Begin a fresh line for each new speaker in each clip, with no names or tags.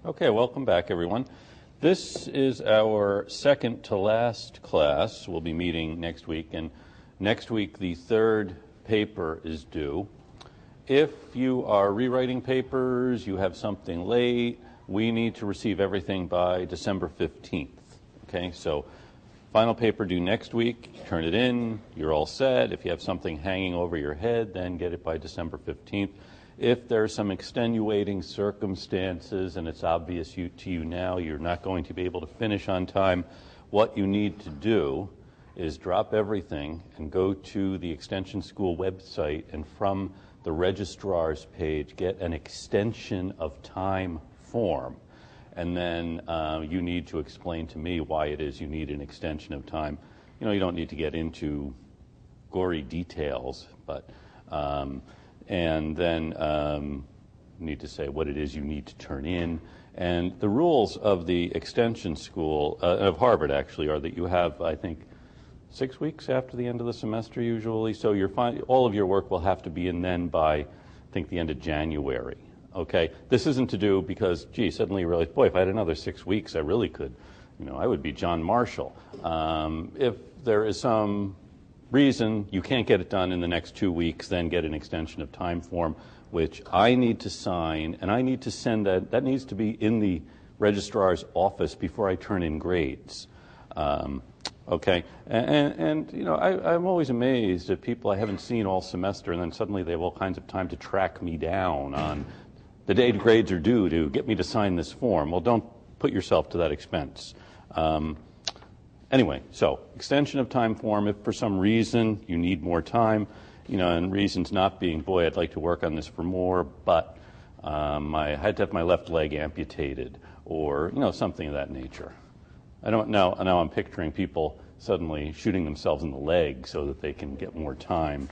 Okay, welcome back, everyone. This is our second to last class. We'll be meeting next week, and next week the third paper is due. If you are rewriting papers, you have something late, we need to receive everything by December 15th. Okay, so final paper due next week, turn it in, you're all set. If you have something hanging over your head, then get it by December 15th. If there are some extenuating circumstances and it's obvious to you now you're not going to be able to finish on time, what you need to do is drop everything and go to the Extension School website, and from the registrar's page get an extension of time form. And then you need to explain to me why it is you need an extension of time. You know, you don't need to get into gory details, but and then you need to say what it is you need to turn in. And the rules of the Extension School, of Harvard actually, are that you have, I think, 6 weeks after the end of the semester usually. So all of your work will have to be in then by, I think, the end of January. Okay, this isn't to do because, gee, suddenly you realize, boy, if I had another 6 weeks, I really could, I would be John Marshall. If there is some reason you can't get it done in the next 2 weeks, then get an extension of time form, which I need to sign, and I need to send that needs to be in the registrar's office before I turn in grades. Okay, and I'm always amazed at people I haven't seen all semester, and then suddenly they have all kinds of time to track me down on the date grades are due to get me to sign this form. Well, don't put yourself to that expense. Anyway, so extension of time form, if for some reason you need more time, and reasons not being, boy, I'd like to work on this for more, but I had to have my left leg amputated, or, something of that nature. I don't know, now I'm picturing people suddenly shooting themselves in the leg so that they can get more time.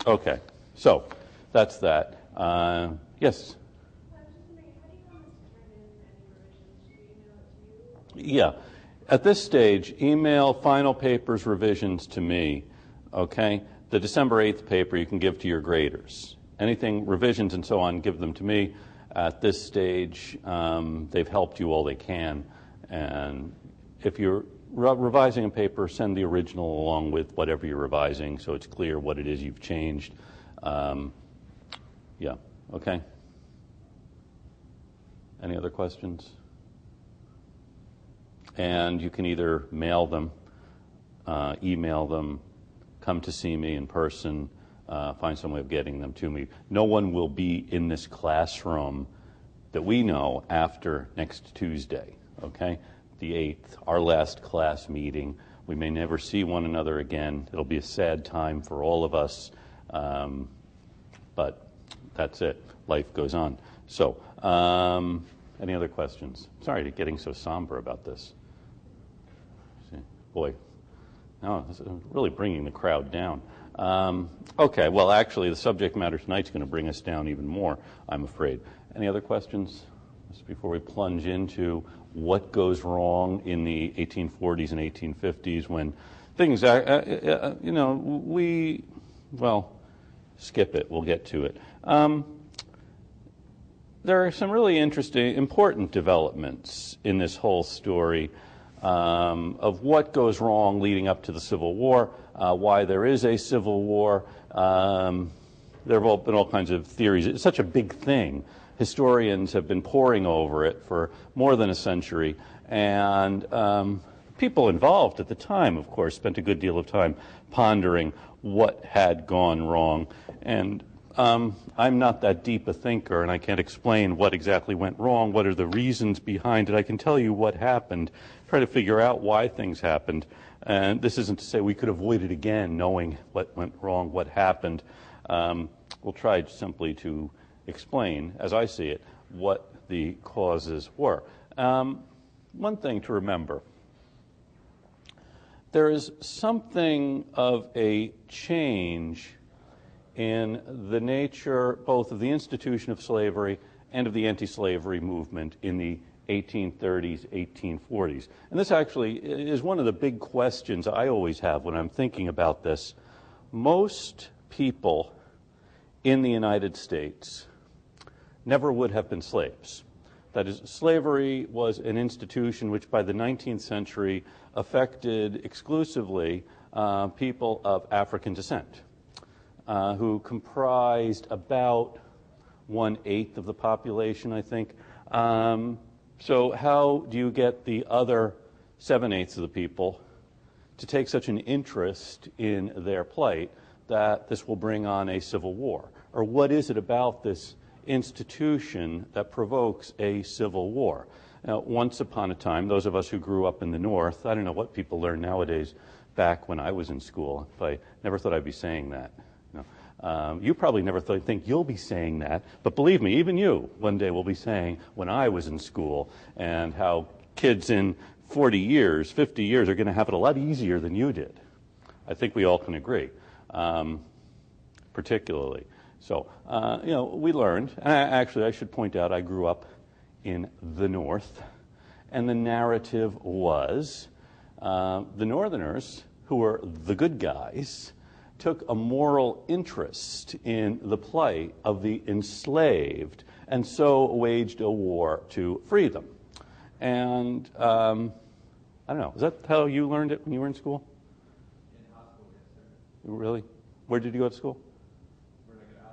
Okay, so that's that. Yes? Yeah. At this stage, email final papers revisions to me, okay? The December 8th paper you can give to your graders. Anything, revisions and so on, give them to me. At this stage, they've helped you all they can. And if you're revising a paper, send the original along with whatever you're revising so it's clear what it is you've changed. Yeah, okay? Any other questions? And you can either mail them, email them, come to see me in person, find some way of getting them to me. No one will be in this classroom that we know after next Tuesday, okay? The 8th, our last class meeting. We may never see one another again. It'll be a sad time for all of us, but that's it. Life goes on. So, any other questions? Sorry to getting so somber about this. Boy, no, this is really bringing the crowd down. Okay, well, actually, the subject matter tonight's going to bring us down even more, I'm afraid. Any other questions just before we plunge into what goes wrong in the 1840s and 1850s when things, skip it. We'll get to it. There are some really interesting, important developments in this whole story of what goes wrong leading up to the Civil War, why there is a Civil War. There have been all kinds of theories. It's such a big thing. Historians have been poring over it for more than a century, and people involved at the time, of course, spent a good deal of time pondering what had gone wrong. And I'm not that deep a thinker, and I can't explain what exactly went wrong, what are the reasons behind it. I can tell you what happened, try to figure out why things happened. And this isn't to say we could avoid it again, knowing what went wrong, what happened. We'll try simply to explain, as I see it, what the causes were. One thing to remember, there is something of a change in the nature both of the institution of slavery and of the anti-slavery movement in the 1830s, 1840s. And this actually is one of the big questions I always have when I'm thinking about this. Most people in the United States never would have been slaves. That is, slavery was an institution which by the 19th century affected exclusively people of African descent, who comprised about 1/8 of the population, I think. So how do you get the other 7/8 of the people to take such an interest in their plight that this will bring on a civil war? Or what is it about this institution that provokes a civil war? Now, once upon a time, those of us who grew up in the North, I don't know what people learn nowadays. Back when I was in school, I never thought I'd be saying that. You probably never think you'll be saying that, but believe me, even you one day will be saying, when I was in school, and how kids in 40 years, 50 years are going to have it a lot easier than you did. I think we all can agree, particularly. So, we learned, and actually I should point out I grew up in the North, and the narrative was the Northerners, who were the good guys, took a moral interest in the plight of the enslaved, and so waged a war to free them. And I don't know, is that how you learned it when you were in school?
In hospital, yes, sir.
Really? Where did you go to school?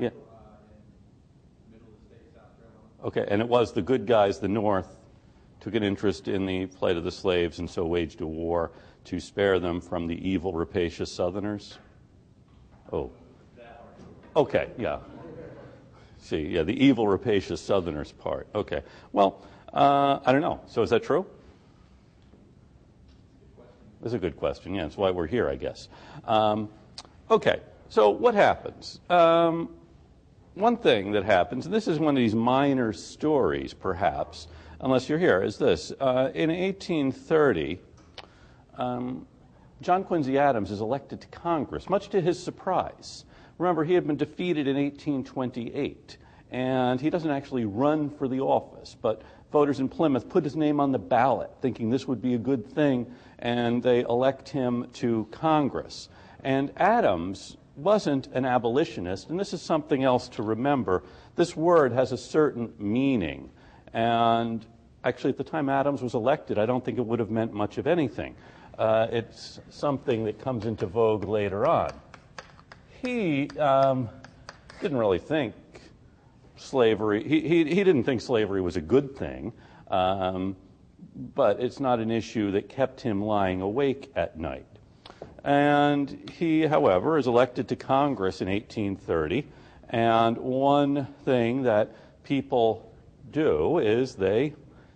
Yeah.
In the middle of the state, South Carolina.
Okay, and it was the good guys, the North, took an interest in the plight of the slaves, and so waged a war to spare them from the evil, rapacious Southerners? Oh. Okay, yeah. See, yeah, the evil, rapacious Southerners part. Okay. Well, I don't know. So is that true? That's a good question. Yeah, that's why we're here, I guess. Okay, so what happens? One thing that happens, and this is one of these minor stories, perhaps, unless you're here, is this. In 1830, John Quincy Adams is elected to Congress, much to his surprise. Remember, he had been defeated in 1828, and he doesn't actually run for the office, but voters in Plymouth put his name on the ballot, thinking this would be a good thing, and they elect him to Congress. And Adams wasn't an abolitionist, and this is something else to remember. This word has a certain meaning, and actually at the time Adams was elected, I don't think it would have meant much of anything. It's something that comes into vogue later on. He didn't really think slavery, he didn't think slavery was a good thing, but it's not an issue that kept him lying awake at night. And he, however, is elected to Congress in 1830, and one thing that people do is they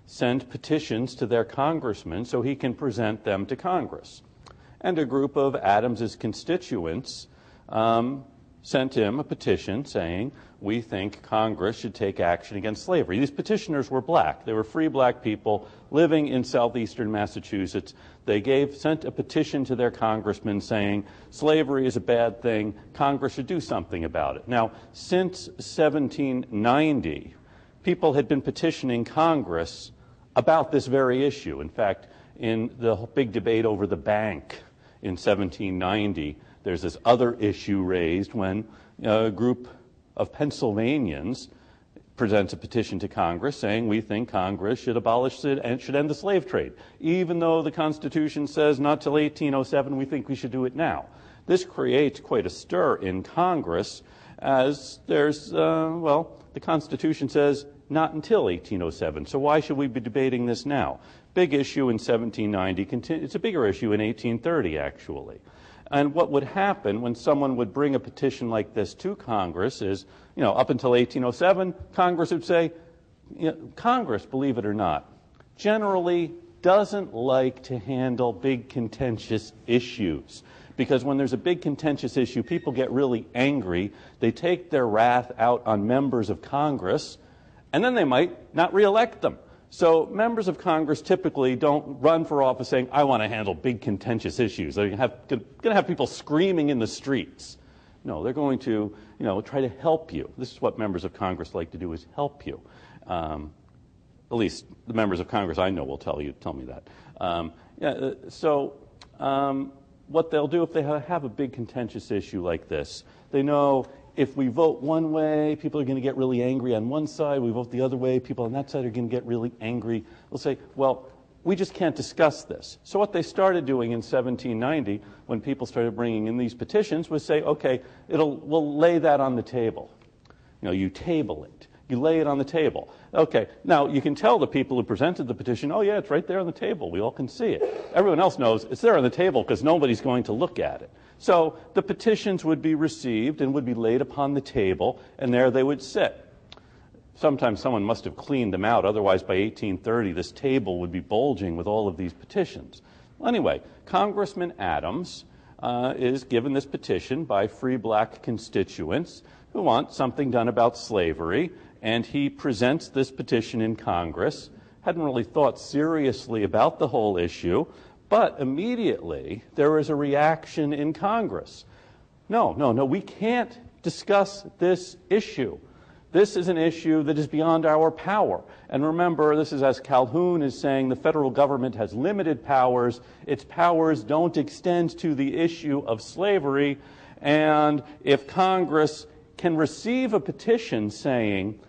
send petitions to their congressman so he can present them to Congress. And a group of Adams's constituents sent him a petition saying, we think Congress should take action against slavery. These petitioners were black. They were free black people living in southeastern Massachusetts. They sent a petition to their congressman saying, slavery is a bad thing. Congress should do something about it. Now, since 1790, people had been petitioning Congress about this very issue. In fact, in the big debate over the bank in 1790, there's this other issue raised when a group of Pennsylvanians presents a petition to Congress saying we think Congress should abolish it and should end the slave trade. Even though the Constitution says not till 1807, we think we should do it now. This creates quite a stir in Congress as there's, the Constitution says not until 1807. So why should we be debating this now? Big issue in 1790. It's a bigger issue in 1830, actually. And what would happen when someone would bring a petition like this to Congress is, up until 1807, Congress would say, Congress, believe it or not, generally doesn't like to handle big contentious issues. Because when there's a big contentious issue, people get really angry. They take their wrath out on members of Congress, and then they might not reelect them. So members of Congress typically don't run for office saying, I want to handle big contentious issues. They're going to have people screaming in the streets. No, they're going to, try to help you. This is what members of Congress like to do, is help you. At least the members of Congress I know will tell me that. What they'll do if they have a big contentious issue like this, they know if we vote one way, people are going to get really angry on one side. We vote the other way, people on that side are going to get really angry. They'll say, well, we just can't discuss this. So what they started doing in 1790, when people started bringing in these petitions, was say, okay, we'll lay that on the table. You table it. You lay it on the table. Okay, now you can tell the people who presented the petition, oh yeah, it's right there on the table. We all can see it. Everyone else knows it's there on the table because nobody's going to look at it. So the petitions would be received and would be laid upon the table, and there they would sit. Sometimes someone must have cleaned them out, otherwise by 1830 this table would be bulging with all of these petitions. Well, anyway, Congressman Adams is given this petition by free black constituents who want something done about slavery, and he presents this petition in Congress. Hadn't really thought seriously about the whole issue, but immediately there is a reaction in Congress. No, we can't discuss this issue. This is an issue that is beyond our power. And remember, this is as Calhoun is saying, the federal government has limited powers. Its powers don't extend to the issue of slavery. And if Congress can receive a petition saying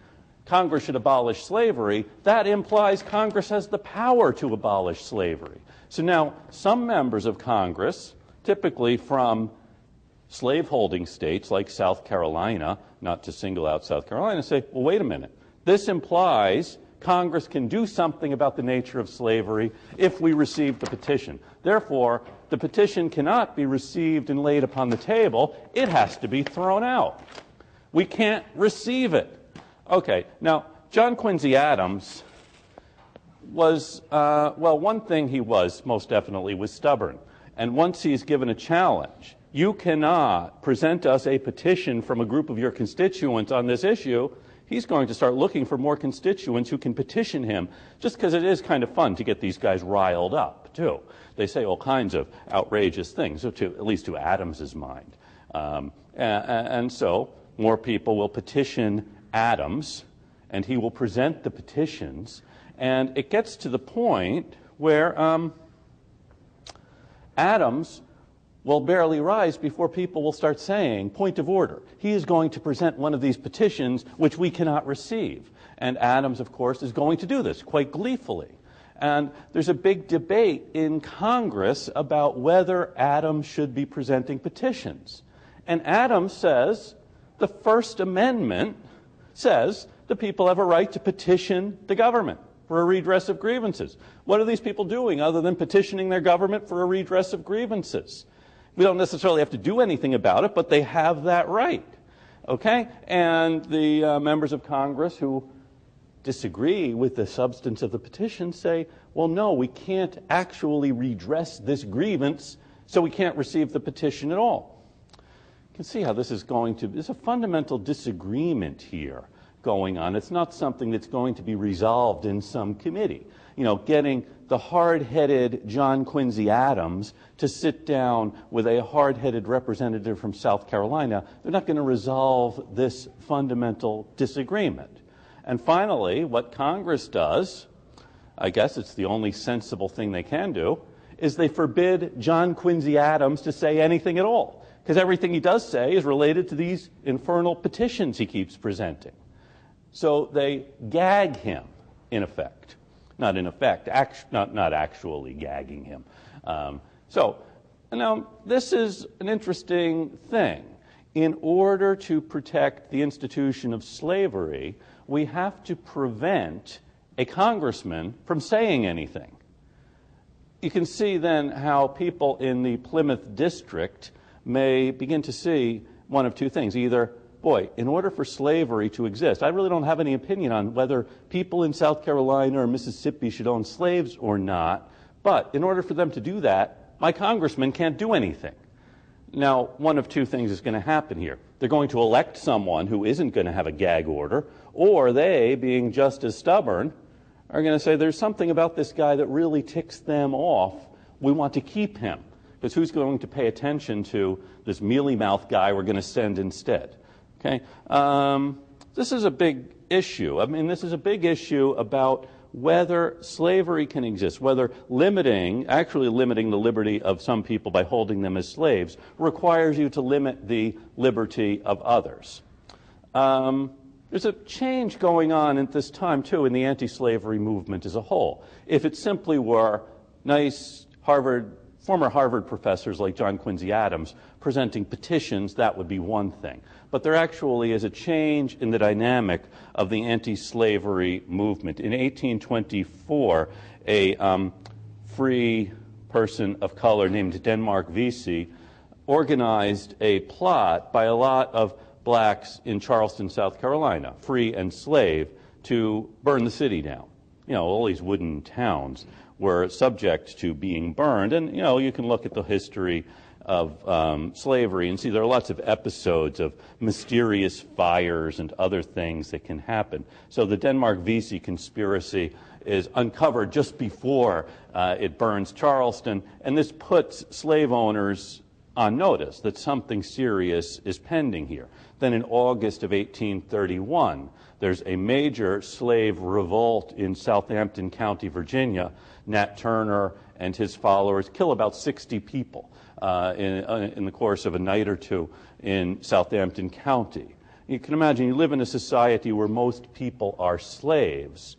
Congress should abolish slavery, that implies Congress has the power to abolish slavery. So now some members of Congress, typically from slaveholding states like South Carolina, not to single out South Carolina, say, well, wait a minute. This implies Congress can do something about the nature of slavery if we receive the petition. Therefore, the petition cannot be received and laid upon the table. It has to be thrown out. We can't receive it. Okay, now, John Quincy Adams was, one thing he was, most definitely, was stubborn. And once he's given a challenge, you cannot present us a petition from a group of your constituents on this issue, he's going to start looking for more constituents who can petition him, just because it is kind of fun to get these guys riled up, too. They say all kinds of outrageous things, at least to Adams's mind. And so more people will petition Adams, and he will present the petitions, and it gets to the point where Adams will barely rise before people will start saying, point of order. He is going to present one of these petitions which we cannot receive. And Adams, of course, is going to do this quite gleefully. And there's a big debate in Congress about whether Adams should be presenting petitions. And Adams says the First Amendment says the people have a right to petition the government for a redress of grievances. What are these people doing other than petitioning their government for a redress of grievances? We don't necessarily have to do anything about it, but they have that right. Okay? And the members of Congress who disagree with the substance of the petition say, well, no, we can't actually redress this grievance, so we can't receive the petition at all. You can see how this is there's a fundamental disagreement here going on. It's not something that's going to be resolved in some committee. Getting the hard-headed John Quincy Adams to sit down with a hard-headed representative from South Carolina, they're not going to resolve this fundamental disagreement. And finally, what Congress does, I guess it's the only sensible thing they can do, is they forbid John Quincy Adams to say anything at all, because everything he does say is related to these infernal petitions he keeps presenting. So they gag him, in effect. Not in effect, not actually gagging him. So now this is an interesting thing. In order to protect the institution of slavery, we have to prevent a congressman from saying anything. You can see then how people in the Plymouth district may begin to see one of two things. Either, boy, in order for slavery to exist, I really don't have any opinion on whether people in South Carolina or Mississippi should own slaves or not, but in order for them to do that, my congressman can't do anything. Now, one of two things is going to happen here. They're going to elect someone who isn't going to have a gag order, or they, being just as stubborn, are going to say there's something about this guy that really ticks them off. We want to keep him, because who's going to pay attention to this mealy-mouthed guy we're going to send instead? Okay, this is a big issue. I mean, this is a big issue about whether slavery can exist, whether actually limiting the liberty of some people by holding them as slaves requires you to limit the liberty of others. There's a change going on at this time, too, in the anti-slavery movement as a whole. If it simply were nice former Harvard professors like John Quincy Adams presenting petitions, that would be one thing. But there actually is a change in the dynamic of the anti-slavery movement. In 1824, a free person of color named Denmark Vesey organized a plot by a lot of blacks in Charleston, South Carolina, free and slave, to burn the city down. All these wooden towns were subject to being burned. And, you can look at the history of slavery and see there are lots of episodes of mysterious fires and other things that can happen. So the Denmark Vesey conspiracy is uncovered just before it burns Charleston, and this puts slave owners on notice that something serious is pending here. Then in August of 1831, there's a major slave revolt in Southampton County, Virginia. Nat Turner and his followers kill about 60 people in the course of a night or two in Southampton County. You can imagine you live in a society where most people are slaves.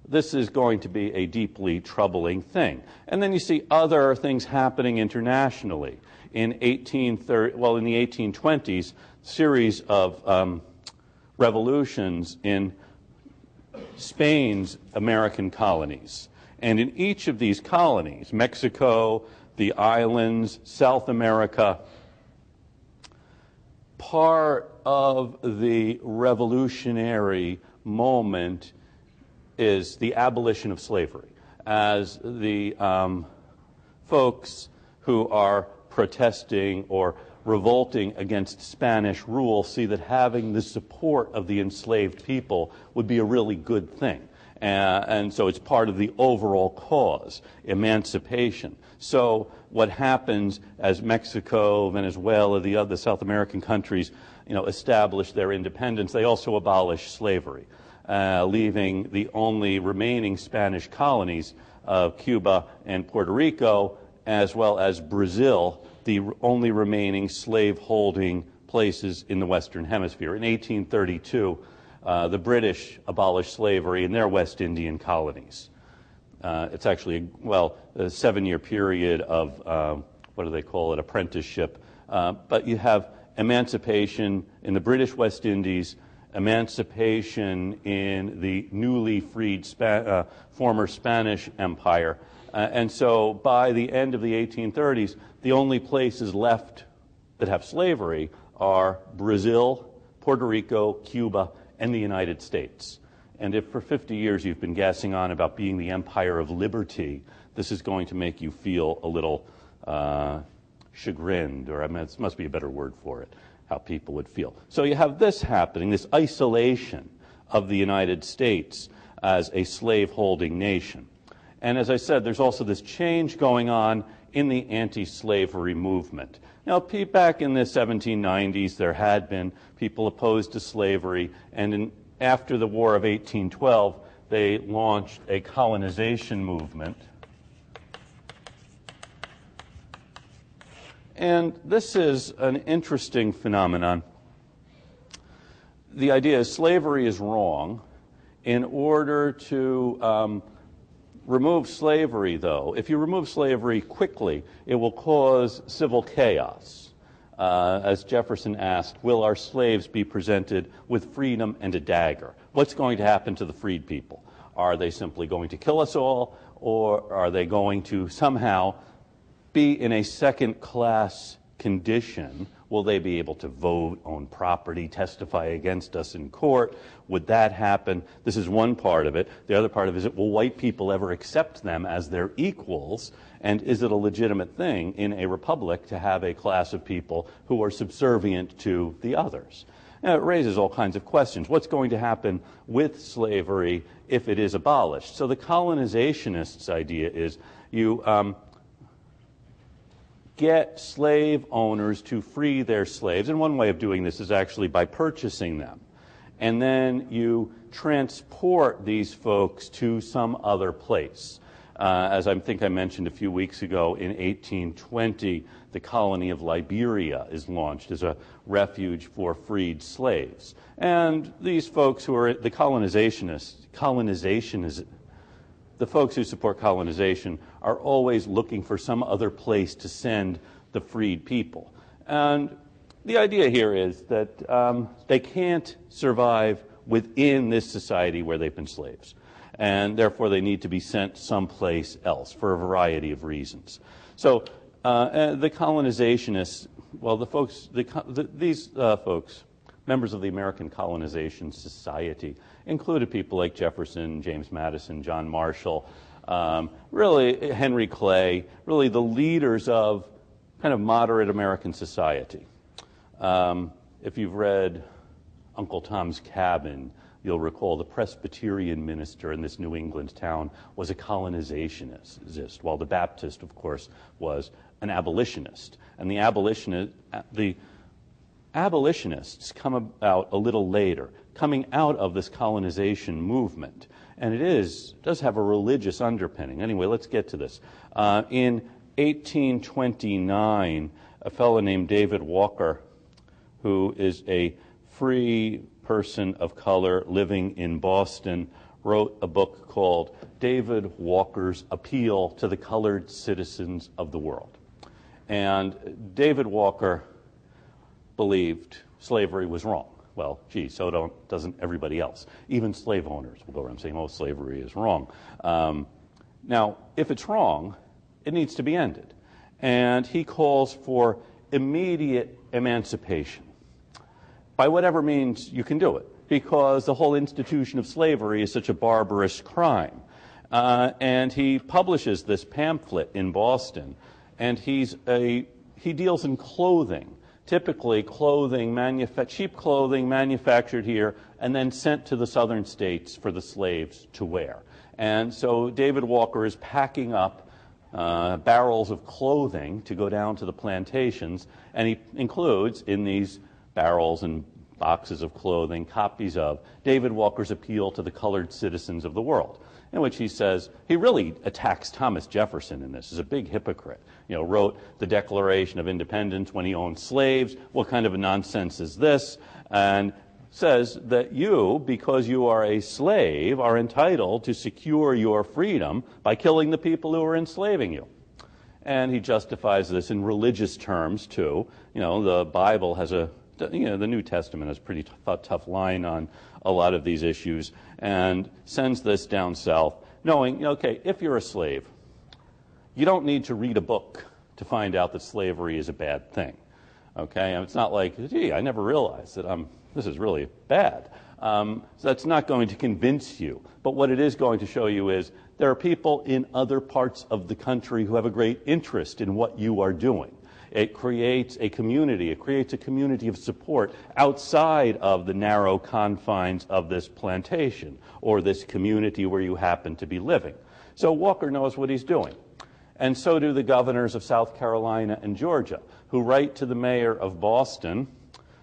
This is going to be a deeply troubling thing. And then you see other things happening internationally. In the 1820s, series of revolutions in Spain's American colonies. And in each of these colonies, Mexico, the islands, South America, part of the revolutionary moment is the abolition of slavery, as the folks who are protesting or revolting against Spanish rule see that having the support of the enslaved people would be a really good thing. And so it's part of the overall cause, emancipation. So what happens as Mexico, Venezuela, the other South American countries, establish their independence, they also abolish slavery, leaving the only remaining Spanish colonies of Cuba and Puerto Rico, as well as Brazil, the only remaining slave-holding places in the Western Hemisphere. In 1832, the British abolished slavery in their West Indian colonies. It's actually, a 7-year period of, apprenticeship. But you have emancipation in the British West Indies, emancipation in the newly freed former Spanish Empire. And so by the end of the 1830s, the only places left that have slavery are Brazil, Puerto Rico, Cuba, and the United States. And if for 50 years you've been gassing on about being the empire of liberty, this is going to make you feel a little chagrined, or this must be a better word for it, how people would feel. So you have this happening, this isolation of the United States as a slave-holding nation. And as I said, there's also this change going on in the anti-slavery movement. Now, back in the 1790s, there had been people opposed to slavery, and after the War of 1812, they launched a colonization movement. And this is an interesting phenomenon. The idea is slavery is wrong. In order to remove slavery, though, if you remove slavery quickly, it will cause civil chaos. As Jefferson asked, will our slaves be presented with freedom and a dagger? What's going to happen to the freed people? Are they simply going to kill us all, or are they going to somehow be in a second-class condition? Will they be able to vote, own property, testify against us in court? Would that happen? This is one part of it. The other part of it is, will white people ever accept them as their equals? And is it a legitimate thing in a republic to have a class of people who are subservient to the others? Now, it raises all kinds of questions. What's going to happen with slavery if it is abolished? So the colonizationists' idea is you get slave owners to free their slaves, and one way of doing this is actually by purchasing them. and then you transport these folks to some other place. As I think I mentioned a few weeks ago, in 1820, the colony of Liberia is launched as a refuge for freed slaves. And these folks who are the the folks who support colonization are always looking for some other place to send the freed people. And the idea here is that they can't survive within this society where they've been slaves, and therefore they need to be sent someplace else for a variety of reasons. So the colonizationists, well, these folks, members of the American Colonization Society, included people like Jefferson, James Madison, John Marshall, really Henry Clay, really the leaders of kind of moderate American society. If you've read Uncle Tom's Cabin, you'll recall the Presbyterian minister in this New England town was a colonizationist, while the Baptist, of course, was an abolitionist. And the abolitionists come about a little later, coming out of this colonization movement. And it does have a religious underpinning. Anyway, let's get to this. In 1829, a fellow named David Walker, who is a free person of color living in Boston, wrote a book called David Walker's Appeal to the Colored Citizens of the World. And David Walker believed slavery was wrong. Well, gee, so doesn't everybody else. Even slave owners will go around saying, oh, slavery is wrong. Now, if it's wrong, it needs to be ended. And he calls for immediate emancipation, by whatever means you can do it, because the whole institution of slavery is such a barbarous crime. And he publishes this pamphlet in Boston, and he deals in clothing, typically cheap clothing manufactured here and then sent to the southern states for the slaves to wear. And so David Walker is packing up barrels of clothing to go down to the plantations, and he includes in these barrels and boxes of clothing copies of David Walker's Appeal to the Colored Citizens of the World, in which he says, he really attacks Thomas Jefferson in this. He's a big hypocrite. Wrote the Declaration of Independence when he owned slaves. What kind of a nonsense is this? And says that you, because you are a slave, are entitled to secure your freedom by killing the people who are enslaving you. And he justifies this in religious terms, too. The Bible has the New Testament has a pretty tough line on a lot of these issues, and sends this down south, knowing, okay, if you're a slave, you don't need to read a book to find out that slavery is a bad thing. Okay, and it's not like, gee, I never realized that this is really bad. So that's not going to convince you. But what it is going to show you is there are people in other parts of the country who have a great interest in what you are doing. It creates a community. It creates a community of support outside of the narrow confines of this plantation or this community where you happen to be living. So Walker knows what he's doing. And so do the governors of South Carolina and Georgia, who write to the mayor of Boston,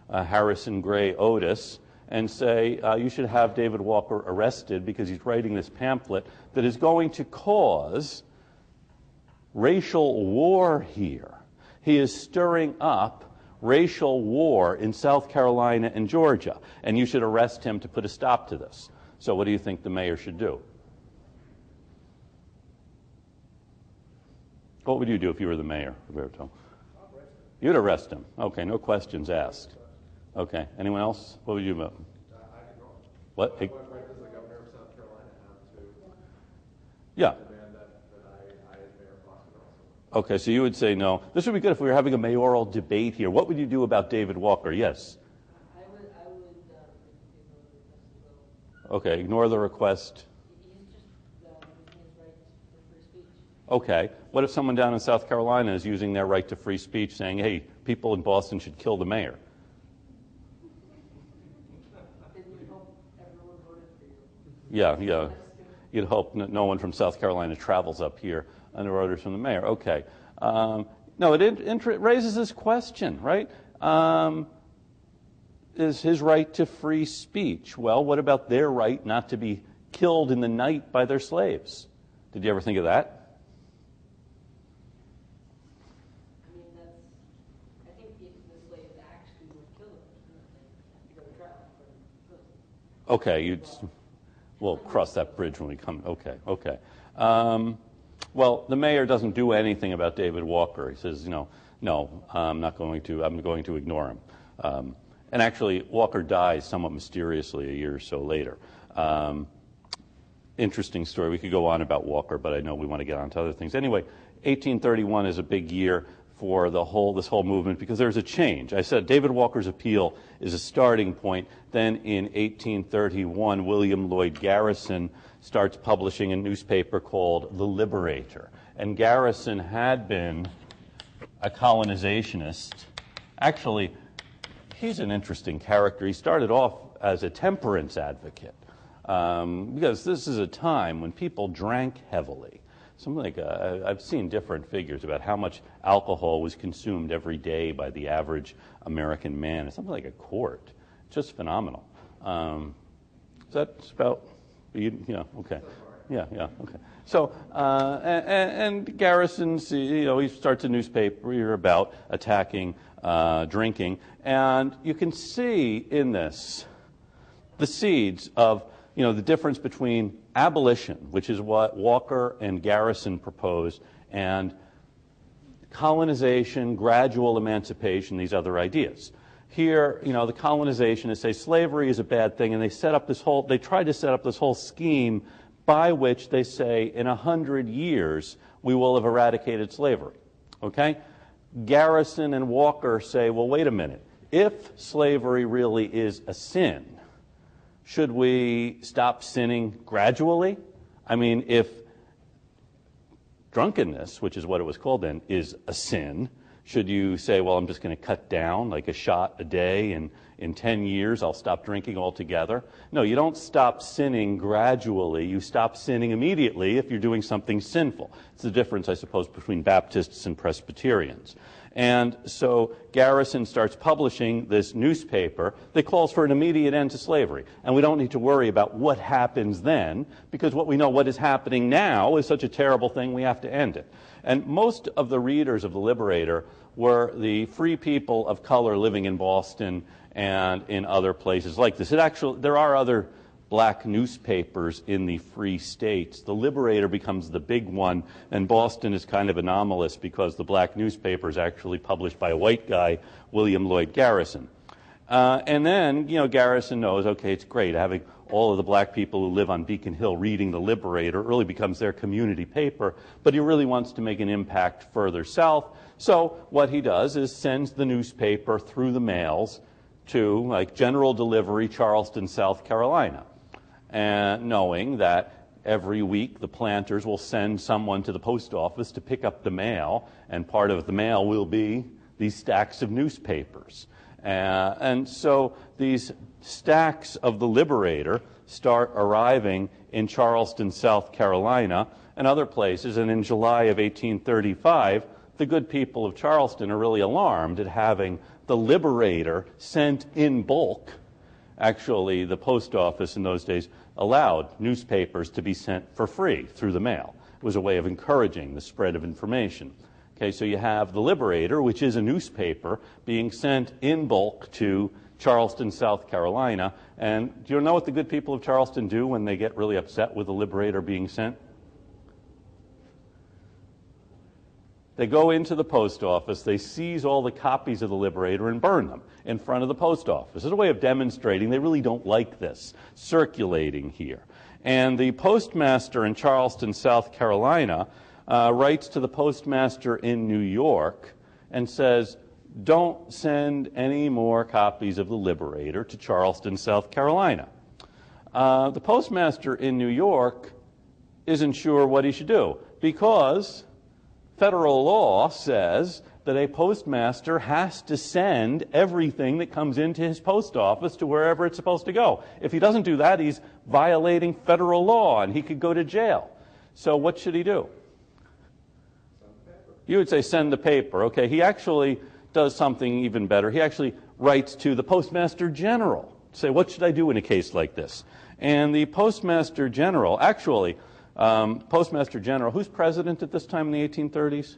Harrison Gray Otis, and say, you should have David Walker arrested because he's writing this pamphlet that is going to cause racial war here. He is stirring up racial war in South Carolina and Georgia, and you should arrest him to put a stop to this. So what do you think the mayor should do? What would you do if you were the mayor, Roberto? You'd arrest him. Okay, no questions asked. Okay, anyone else? What would you do? What? Yeah. Okay, so you would say no. This would be good if we were having a mayoral debate here. What would you do about David Walker? Yes.
I would ignore the request.
Okay, ignore the request.
He's just using his right to free speech.
Okay, what if someone down in South Carolina is using their right to free speech, saying, hey, people in Boston should kill the mayor?
Then you'd hope everyone voted for you.
Yeah. You'd hope no one from South Carolina travels up here under orders from the mayor. Okay. No, it raises this question, right? is his right to free speech. Well, what about their right not to be killed in the night by their slaves? Did you ever think of that?
I mean, I think the slaves actually would kill them if they go to trial.
Okay, we'll cross that bridge when we come. Okay. Well, the mayor doesn't do anything about David Walker. He says, no, I'm going to ignore him. And actually, Walker dies somewhat mysteriously a year or so later. Interesting story. We could go on about Walker, but I know we want to get on to other things. Anyway, 1831 is a big year for this whole movement because there's a change. I said David Walker's appeal is a starting point. Then in 1831, William Lloyd Garrison starts publishing a newspaper called The Liberator. And Garrison had been a colonizationist. Actually, he's an interesting character. He started off as a temperance advocate because this is a time when people drank heavily. Something like I've seen different figures about how much alcohol was consumed every day by the average American man. It's something like a quart. Just phenomenal. Is that about? Okay. Yeah, okay. So, and Garrison, he starts a newspaper about attacking drinking, and you can see in this the seeds of the difference between abolition, which is what Walker and Garrison proposed, and colonization, gradual emancipation, these other ideas. Here, the colonizationists say slavery is a bad thing, and they tried to set up this whole scheme by which they say in 100 years we will have eradicated slavery. Okay? Garrison and Walker say, well, wait a minute. If slavery really is a sin, should we stop sinning gradually? I mean, if drunkenness, which is what it was called then, is a sin, should you say, well, I'm just going to cut down like a shot a day, and in 10 years I'll stop drinking altogether? No, you don't stop sinning gradually. You stop sinning immediately if you're doing something sinful. It's the difference, I suppose, between Baptists and Presbyterians. And so Garrison starts publishing this newspaper that calls for an immediate end to slavery. And we don't need to worry about what happens then, because what we know what is happening now is such a terrible thing, we have to end it. And most of the readers of The Liberator were the free people of color living in Boston and in other places like this. There are other black newspapers in the free states. The Liberator becomes the big one, and Boston is kind of anomalous because the black newspaper is actually published by a white guy, William Lloyd Garrison. And then, Garrison knows, okay, it's great having all of the black people who live on Beacon Hill reading The Liberator. It really becomes their community paper, but he really wants to make an impact further south. So what he does is sends the newspaper through the mails to, like, general delivery, Charleston, South Carolina, and knowing that every week the planters will send someone to the post office to pick up the mail, and part of the mail will be these stacks of newspapers. And so these stacks of The Liberator start arriving in Charleston, South Carolina, and other places, and in July of 1835, the good people of Charleston are really alarmed at having The Liberator sent in bulk. Actually, the post office in those days allowed newspapers to be sent for free through the mail. It was a way of encouraging the spread of information. Okay, so you have The Liberator, which is a newspaper, being sent in bulk to Charleston, South Carolina. And do you know what the good people of Charleston do when they get really upset with The Liberator being sent? They go into the post office, they seize all the copies of The Liberator and burn them in front of the post office. It's a way of demonstrating they really don't like this circulating here. And the postmaster in Charleston, South Carolina, writes to the postmaster in New York and says, don't send any more copies of The Liberator to Charleston, South Carolina. The postmaster in New York isn't sure what he should do because federal law says that a postmaster has to send everything that comes into his post office to wherever it's supposed to go. If he doesn't do that, he's violating federal law and he could go to jail. So what should he do? You would say send the paper. Okay, he actually does something even better. He actually writes to the Postmaster General, say, what should I do in a case like this? And the Postmaster General, actually, Postmaster General, who's president at this time in the 1830s?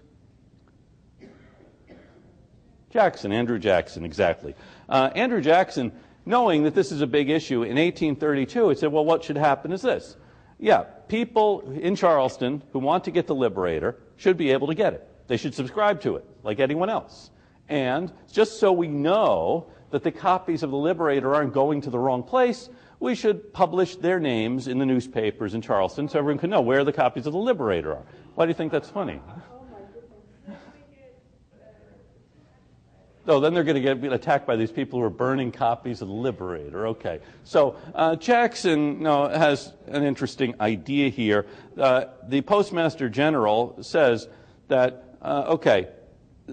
Jackson, Andrew Jackson, exactly. Andrew Jackson, knowing that this is a big issue in 1832, he said, well, what should happen is this. Yeah, people in Charleston who want to get the Liberator should be able to get it. They should subscribe to it, like anyone else. And just so we know that the copies of the Liberator aren't going to the wrong place, we should publish their names in the newspapers in Charleston so everyone can know where the copies of the Liberator are. Why do you think that's funny? Oh, then they're going to get attacked by these people who are burning copies of the Liberator. Okay. So Jackson has an interesting idea here. The Postmaster General says that, okay,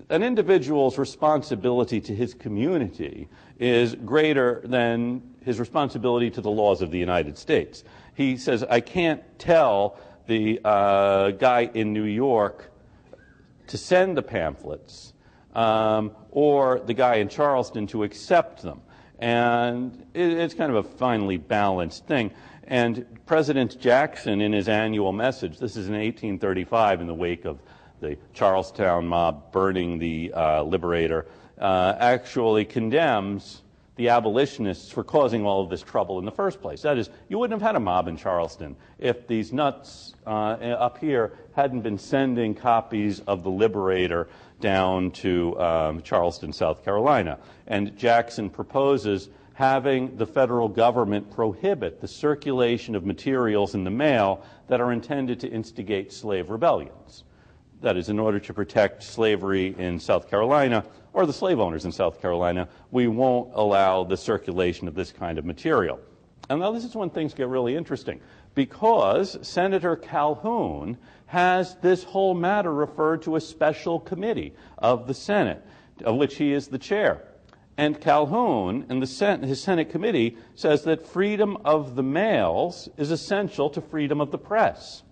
an individual's responsibility to his community is greater than his responsibility to the laws of the United States. He says, I can't tell the guy in New York to send the pamphlets or the guy in Charleston to accept them. And it's kind of a finely balanced thing. And President Jackson, in his annual message, this is in 1835 in the wake of the Charlestown mob burning the Liberator, actually condemns the abolitionists for causing all of this trouble in the first place. That is, you wouldn't have had a mob in Charleston if these nuts up here hadn't been sending copies of the Liberator down to Charleston, South Carolina. And Jackson proposes having the federal government prohibit the circulation of materials in the mail that are intended to instigate slave rebellions. That is, in order to protect slavery in South Carolina, or the slave owners in South Carolina, we won't allow the circulation of this kind of material. And now this is when things get really interesting, because Senator Calhoun has this whole matter referred to a special committee of the Senate, of which he is the chair. And Calhoun and his Senate committee says that freedom of the mails is essential to freedom of the press.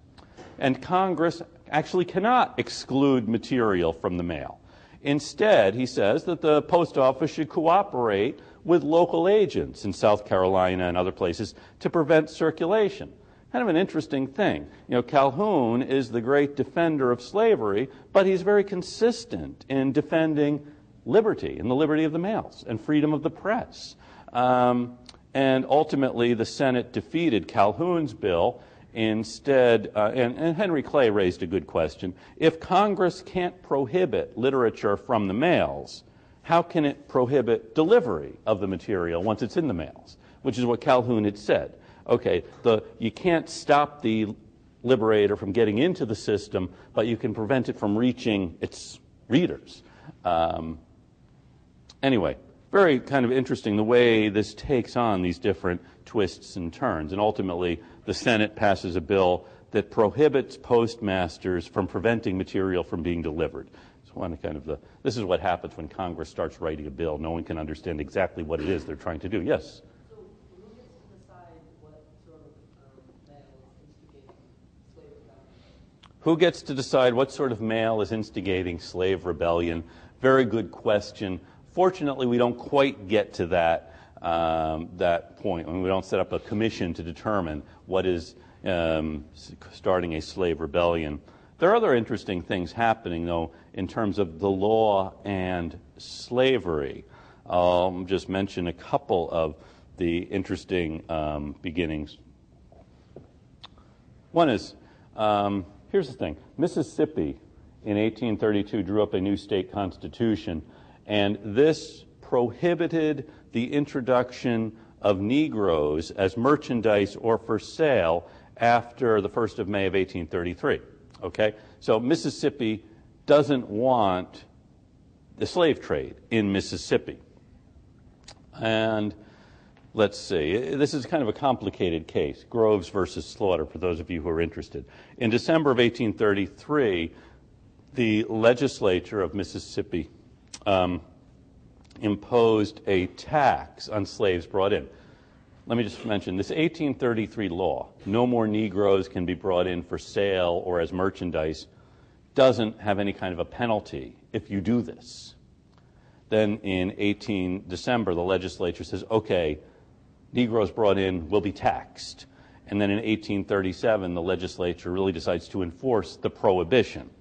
And Congress actually cannot exclude material from the mail. Instead, he says that the post office should cooperate with local agents in South Carolina and other places to prevent circulation. Kind of an interesting thing. You know, Calhoun is the great defender of slavery, but he's very consistent in defending liberty and the liberty of the mails and freedom of the press. And ultimately, the Senate defeated Calhoun's bill. Instead, and Henry Clay raised a good question, if Congress can't prohibit literature from the mails, how can it prohibit delivery of the material once it's in the mails? Which is what Calhoun had said. Okay, you can't stop the Liberator from getting into the system, but you can prevent it from reaching its readers. Anyway, very kind of interesting the way this takes on these different twists and turns. And ultimately, the Senate passes a bill that prohibits postmasters from preventing material from being delivered. This is what happens when Congress starts writing a bill. No one can understand exactly what it is they're trying to do. Yes?
So who gets to decide what sort of mail is instigating slave rebellion?
Who gets to decide what sort of mail is instigating slave rebellion? Very good question. Fortunately, we don't quite get to that point. I mean, we don't set up a commission to determine what is starting a slave rebellion. There are other interesting things happening, though, in terms of the law and slavery. I'll just mention a couple of the interesting beginnings. One is, here's the thing. Mississippi in 1832 drew up a new state constitution, and this prohibited the introduction of Negroes as merchandise or for sale after the 1st of May of 1833. Okay? So Mississippi doesn't want the slave trade in Mississippi. And let's see, this is kind of a complicated case, Groves versus Slaughter, for those of you who are interested. In December of 1833, the legislature of Mississippi imposed a tax on slaves brought in. Let me just mention, this 1833 law, no more Negroes can be brought in for sale or as merchandise, doesn't have any kind of a penalty if you do this. Then in December, the legislature says, okay, Negroes brought in will be taxed. And then in 1837, the legislature really decides to enforce the prohibition.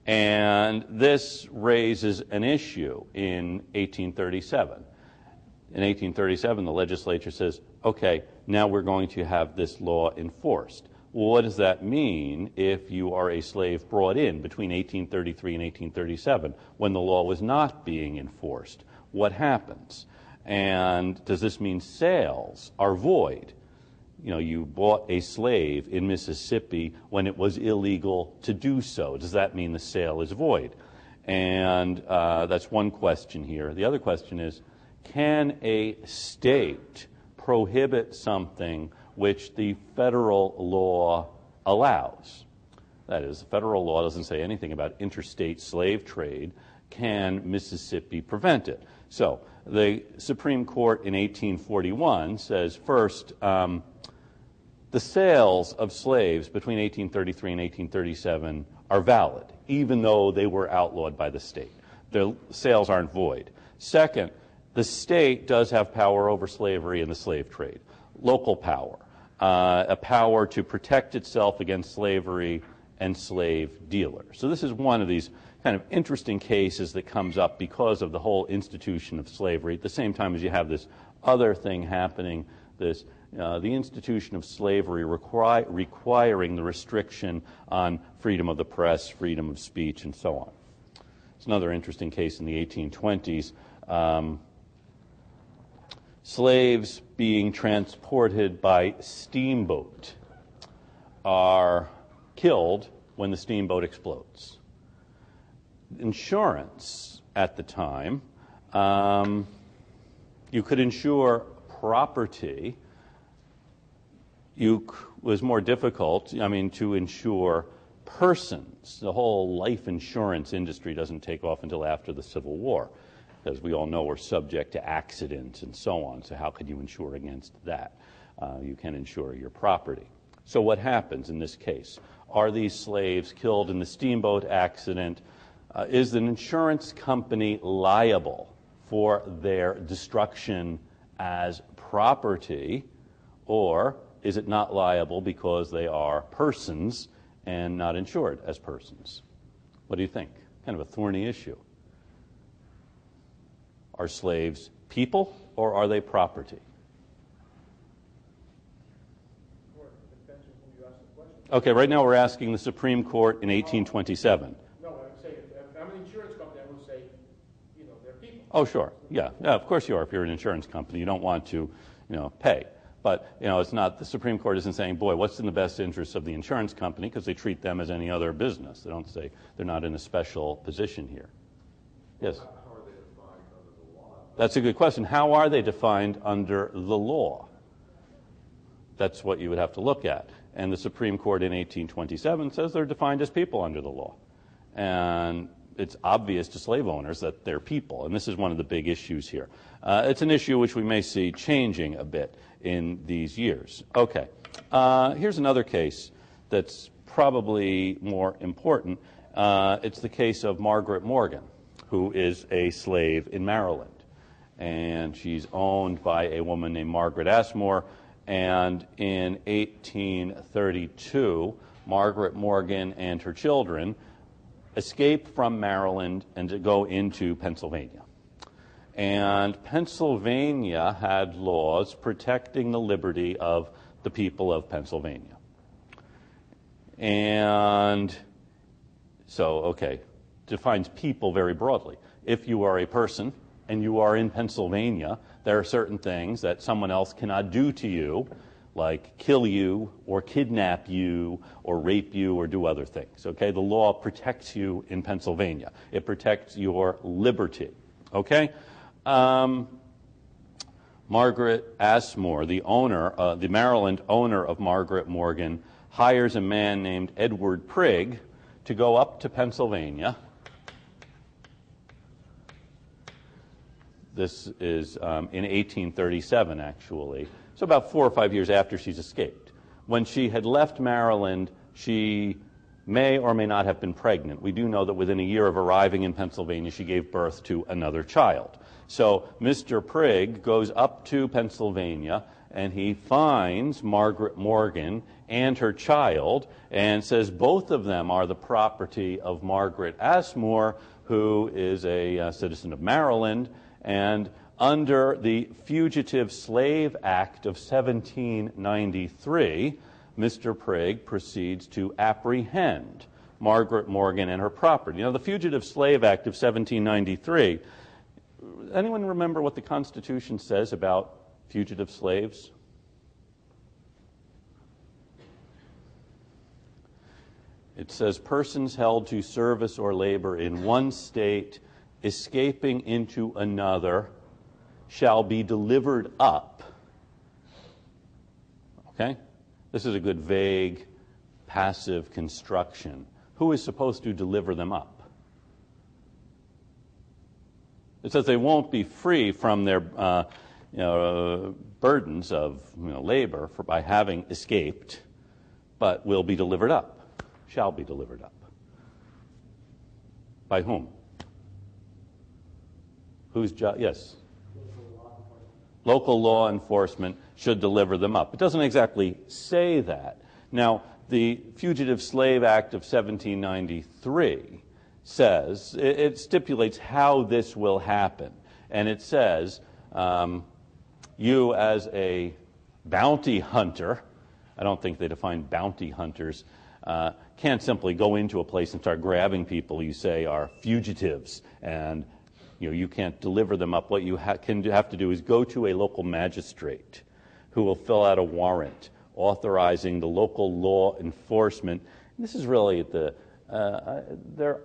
And this raises an issue in 1837. In 1837, the legislature says, okay, now we're going to have this law enforced. Well, what does that mean if you are a slave brought in between 1833 and 1837 when the law was not being enforced? What happens? And does this mean sales are void? You know, you bought a slave in Mississippi when it was illegal to do so. Does that mean the sale is void? And that's one question here. The other question is, can a state prohibit something which the federal law allows? That is, the federal law doesn't say anything about interstate slave trade. Can Mississippi prevent it? So the Supreme Court in 1841 says, first, the sales of slaves between 1833 and 1837 are valid, even though they were outlawed by the state. The sales aren't void. Second, the state does have power over slavery and the slave trade, local power, a power to protect itself against slavery and slave dealers. So this is one of these kind of interesting cases that comes up because of the whole institution of slavery, at the same time as you have this other thing happening, this the institution of slavery requiring the restriction on freedom of the press, freedom of speech, and so on. It's another interesting case in the 1820s. Slaves being transported by steamboat are killed when the steamboat explodes. Insurance at the time, you could insure property. Was more difficult, to insure persons. The whole life insurance industry doesn't take off until after the Civil War. As we all know, we're subject to accidents and so on. So how could you insure against that? You can insure your property. So what happens in this case? Are these slaves killed in the steamboat accident? Is an insurance company liable for their destruction as property, or is it not liable because they are persons and not insured as persons? What do you think? Kind of a thorny issue. Are slaves people or are they property? Okay, right now we're asking the Supreme Court in 1827.
No, I'm saying if I'm an insurance company, I would say, they're people.
Oh, sure. Yeah, of course you are. If you're an insurance company, you don't want to, pay. But, it's not, the Supreme Court isn't saying, boy, what's in the best interest of the insurance company, because they treat them as any other business. They don't say they're not in a special position here. Yes?
How are they defined under the law?
That's a good question. How are they defined under the law? That's what you would have to look at. And the Supreme Court in 1827 says they're defined as people under the law. And it's obvious to slave owners that they're people, and this is one of the big issues here. It's an issue which we may see changing a bit in these years. Okay, here's another case that's probably more important. It's the case of Margaret Morgan, who is a slave in Maryland. And she's owned by a woman named Margaret Asmore, and in 1832, Margaret Morgan and her children escape from Maryland and to go into Pennsylvania. And Pennsylvania had laws protecting the liberty of the people of Pennsylvania. And so, defines people very broadly. If you are a person and you are in Pennsylvania, there are certain things that someone else cannot do to you, like kill you or kidnap you or rape you or do other things. Okay, the law protects you in Pennsylvania. It protects your liberty. Okay, Margaret Asmore, the owner, the Maryland owner of Margaret Morgan, hires a man named Edward Prigg to go up to Pennsylvania. This is in 1837, actually. So about 4 or 5 years after she's escaped. When she had left Maryland, she may or may not have been pregnant. We do know that within a year of arriving in Pennsylvania, she gave birth to another child. So Mr. Prigg goes up to Pennsylvania, and he finds Margaret Morgan and her child and says both of them are the property of Margaret Asmore, who is a citizen of Maryland, and under the Fugitive Slave Act of 1793, Mr. Prigg proceeds to apprehend Margaret Morgan and her property. Now, the Fugitive Slave Act of 1793, anyone remember what the Constitution says about fugitive slaves? It says, persons held to service or labor in one state, escaping into another, shall be delivered up. Okay? This is a good vague, passive construction. Who is supposed to deliver them up? It says they won't be free from their burdens of labor by having escaped, but will be delivered up, shall be delivered up. By whom? Whose job? Yes. Local law enforcement should deliver them up. It doesn't exactly say that. Now, the Fugitive Slave Act of 1793 says, it stipulates how this will happen. And it says, you as a bounty hunter, I don't think they define bounty hunters, can't simply go into a place and start grabbing people you say are fugitives, and you can't deliver them up. What you have to do is go to a local magistrate who will fill out a warrant authorizing the local law enforcement. And this is really there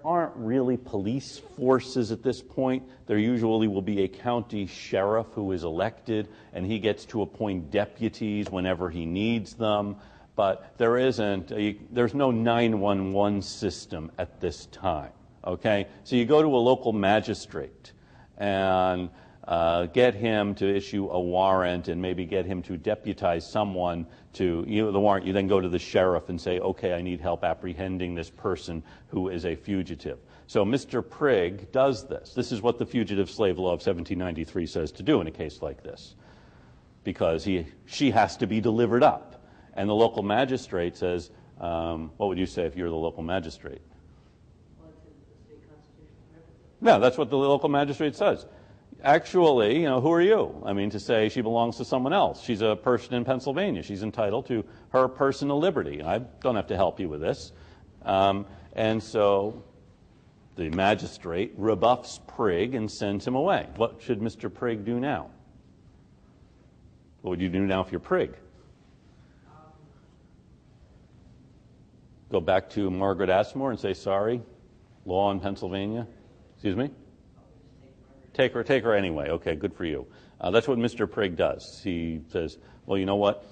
aren't really police forces at this point. There usually will be a county sheriff who is elected, and he gets to appoint deputies whenever he needs them. But there's no 911 system at this time. Okay, so you go to a local magistrate and get him to issue a warrant, and maybe get him to deputize someone to the warrant. You then go to the sheriff and say, okay, I need help apprehending this person who is a fugitive. So Mr. Prigg does this. This is what the Fugitive Slave Law of 1793 says to do in a case like this, because she has to be delivered up. And the local magistrate says, what would you say if you're the local magistrate? Yeah, that's what the local magistrate says. Actually, who are you? To say she belongs to someone else. She's a person in Pennsylvania. She's entitled to her personal liberty. I don't have to help you with this. And so the magistrate rebuffs Prigg and sends him away. What should Mr. Prigg do now? What would you do now if you're Prigg? Go back to Margaret Asmore and say, sorry, law in Pennsylvania. Excuse me? Take her anyway. Okay, good for you. That's what Mr. Prigg does. He says, well, you know what?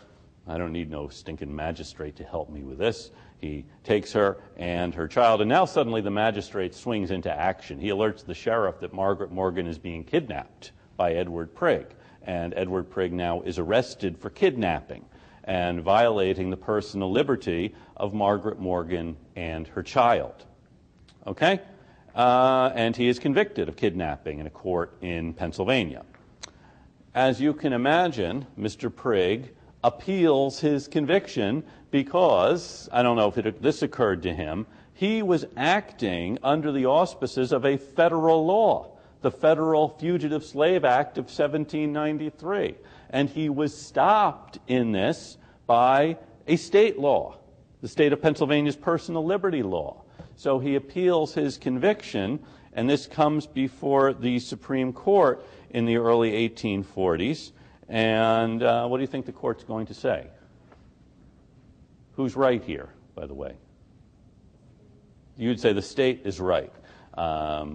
I don't need no stinking magistrate to help me with this. He takes her and her child, and now suddenly the magistrate swings into action. He alerts the sheriff that Margaret Morgan is being kidnapped by Edward Prigg, and Edward Prigg now is arrested for kidnapping and violating the personal liberty of Margaret Morgan and her child. Okay? And he is convicted of kidnapping in a court in Pennsylvania. As you can imagine, Mr. Prigg appeals his conviction because, I don't know if this occurred to him, he was acting under the auspices of a federal law, the Federal Fugitive Slave Act of 1793. And he was stopped in this by a state law, the state of Pennsylvania's personal liberty law. So he appeals his conviction, and this comes before the Supreme Court in the early 1840s. And what do you think the court's going to say? Who's right here, by the way? You'd say the state is right. Why?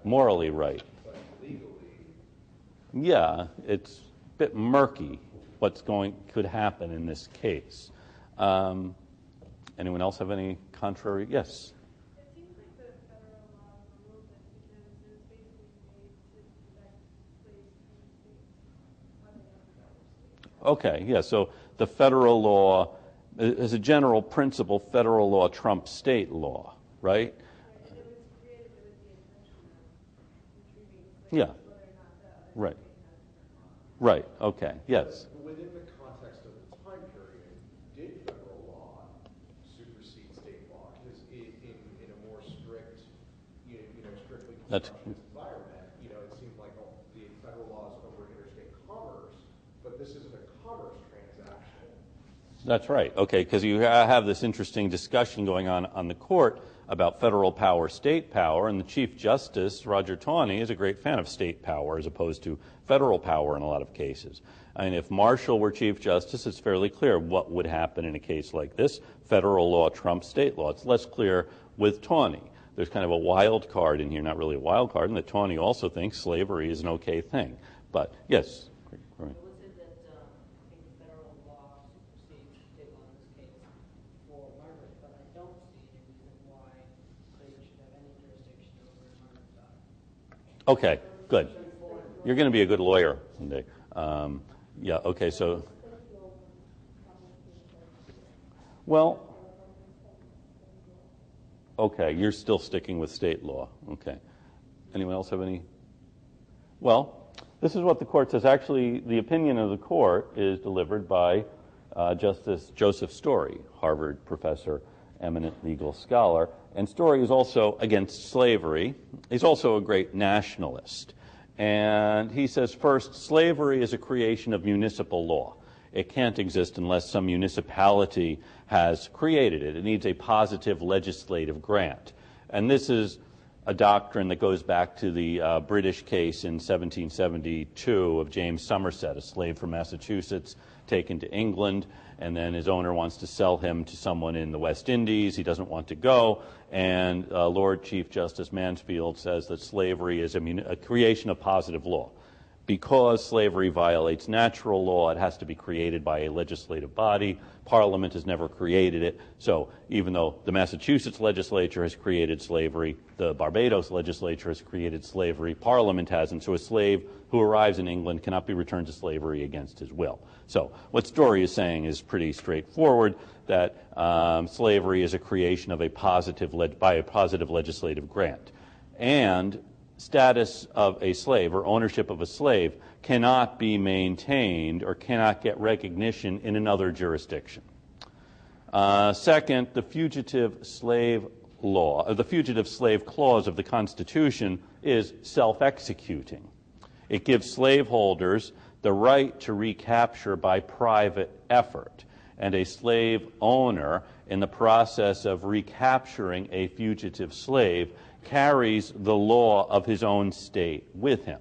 Morally right.
But legally,
yeah, it's a bit murky what's could happen in this case. Anyone else have any contrary? Yes.
It seems like the federal law removed it because it was basically made to protect slaves from states, whether they were other states.
Okay, yeah, so the federal law as a general principle, federal law trumps state law, right?
And it was created with the intention of retrieving slaves,
Yeah.
whether or not the other
Right.
state has different laws.
Right, okay, yes.
But within the context of the time period, did federal law supersede state law? Because in a more strict, strictly
That's-
constructionist environment, it seemed like the federal laws over interstate commerce, but this isn't a commerce transaction.
That's right. Okay, because you have this interesting discussion going on the court about federal power, state power, and the Chief Justice, Roger Taney, is a great fan of state power as opposed to federal power in a lot of cases. I mean, if Marshall were Chief Justice, it's fairly clear what would happen in a case like this. Federal law trumps state law. It's less clear with Taney. There's kind of a wild card in here, not really a wild card, and that Taney also thinks slavery is an okay thing. But, yes. Right.
I would say that I think federal law supersedes state law in this case for Margaret, but I don't see any reason why slavery should have any jurisdiction over Margaret's daughter.
Okay, good. You're going to be a good lawyer someday. Yeah, okay, so. Well, okay, you're still sticking with state law. Okay. Anyone else have any? Well, this is what the court says. Actually, the opinion of the court is delivered by Justice Joseph Story, Harvard professor, eminent legal scholar. And Story is also against slavery. He's also a great nationalist. And he says, first, slavery is a creation of municipal law. It can't exist unless some municipality has created it. It needs a positive legislative grant. And this is a doctrine that goes back to the British case in 1772 of James Somerset, a slave from Massachusetts taken to England, and then his owner wants to sell him to someone in the West Indies. He doesn't want to go, and Lord Chief Justice Mansfield says that slavery is a creation of positive law. Because slavery violates natural law, it has to be created by a legislative body. Parliament has never created it. So even though the Massachusetts legislature has created slavery, the Barbados legislature has created slavery, Parliament hasn't. So a slave who arrives in England cannot be returned to slavery against his will. So what Story is saying is pretty straightforward, that slavery is a creation of by a positive legislative grant. And status of a slave or ownership of a slave cannot be maintained or cannot get recognition in another jurisdiction. Second, the fugitive slave law, the fugitive slave clause of the Constitution is self-executing. It gives slaveholders the right to recapture by private effort, and a slave owner, in the process of recapturing a fugitive slave, carries the law of his own state with him.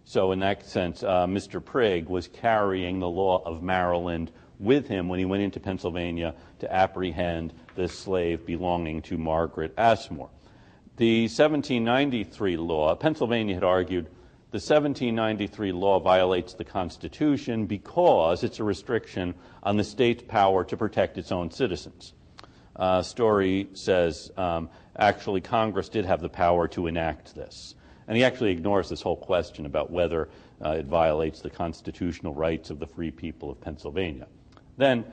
So in that sense, Mr. Prigg was carrying the law of Maryland with him when he went into Pennsylvania to apprehend this slave belonging to Margaret Assmore. The 1793 law, Pennsylvania had argued, the 1793 law violates the Constitution because it's a restriction on the state's power to protect its own citizens. Story says, actually, Congress did have the power to enact this. And he actually ignores this whole question about whether it violates the constitutional rights of the free people of Pennsylvania. Then,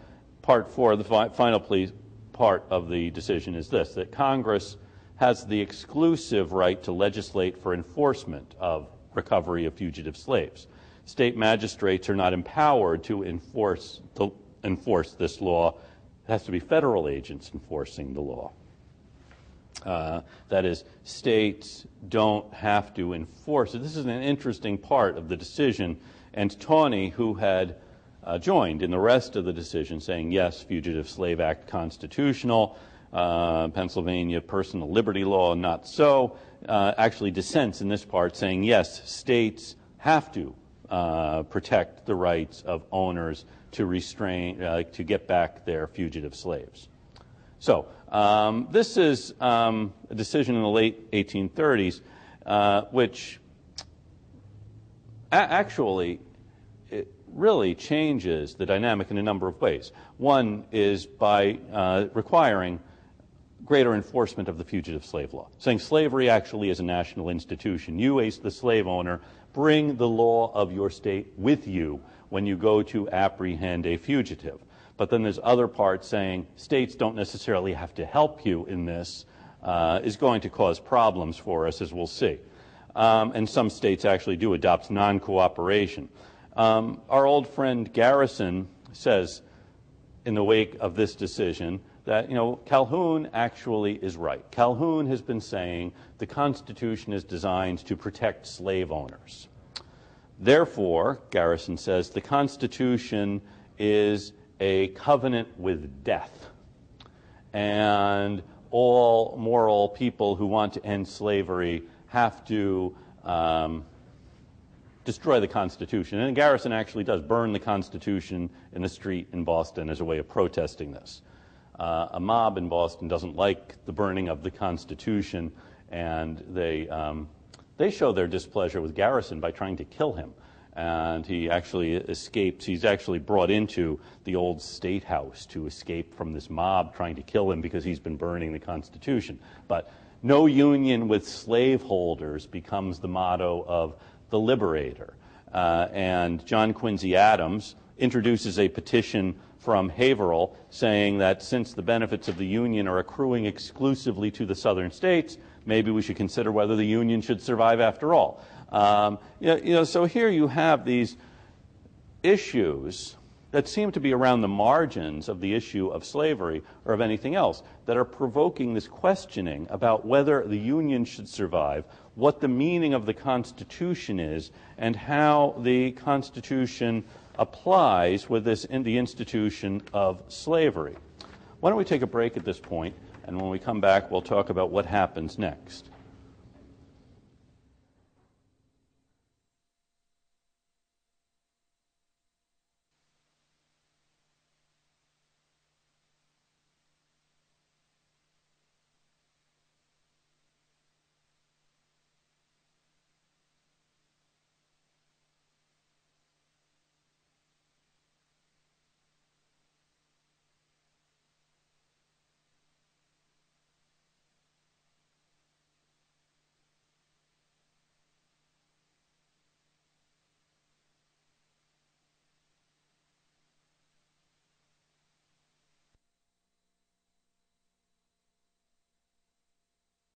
part 4, the final part of the decision is this, that Congress has the exclusive right to legislate for enforcement of recovery of fugitive slaves. State magistrates are not empowered to enforce this law. It has to be federal agents enforcing the law. That is, states don't have to enforce it. This is an interesting part of the decision, and Taney, who had joined in the rest of the decision saying, yes, Fugitive Slave Act constitutional, Pennsylvania personal liberty law not so, actually dissents in this part saying, yes, states have to protect the rights of owners to restrain, to get back their fugitive slaves. So this is a decision in the late 1830s, which actually it really changes the dynamic in a number of ways. One is by requiring greater enforcement of the fugitive slave law, saying slavery actually is a national institution. You, as the slave owner, bring the law of your state with you when you go to apprehend a fugitive. But then there's other parts saying states don't necessarily have to help you in this, is going to cause problems for us, as we'll see. And some states actually do adopt non-cooperation. Our old friend Garrison says, in the wake of this decision, that, Calhoun actually is right. Calhoun has been saying the Constitution is designed to protect slave owners. Therefore, Garrison says, the Constitution is a covenant with death. And all moral people who want to end slavery have to destroy the Constitution. And Garrison actually does burn the Constitution in the street in Boston as a way of protesting this. A mob in Boston doesn't like the burning of the Constitution, and they show their displeasure with Garrison by trying to kill him. And he actually escapes. He's actually brought into the old State House to escape from this mob trying to kill him because he's been burning the Constitution. But no union with slaveholders becomes the motto of the Liberator. And John Quincy Adams introduces a petition from Haverhill saying that since the benefits of the Union are accruing exclusively to the Southern states, maybe we should consider whether the Union should survive after all. So here you have these issues that seem to be around the margins of the issue of slavery or of anything else that are provoking this questioning about whether the Union should survive, what the meaning of the Constitution is, and how the Constitution applies with this in the institution of slavery. Why don't we take a break at this point, and when we come back, we'll talk about what happens next.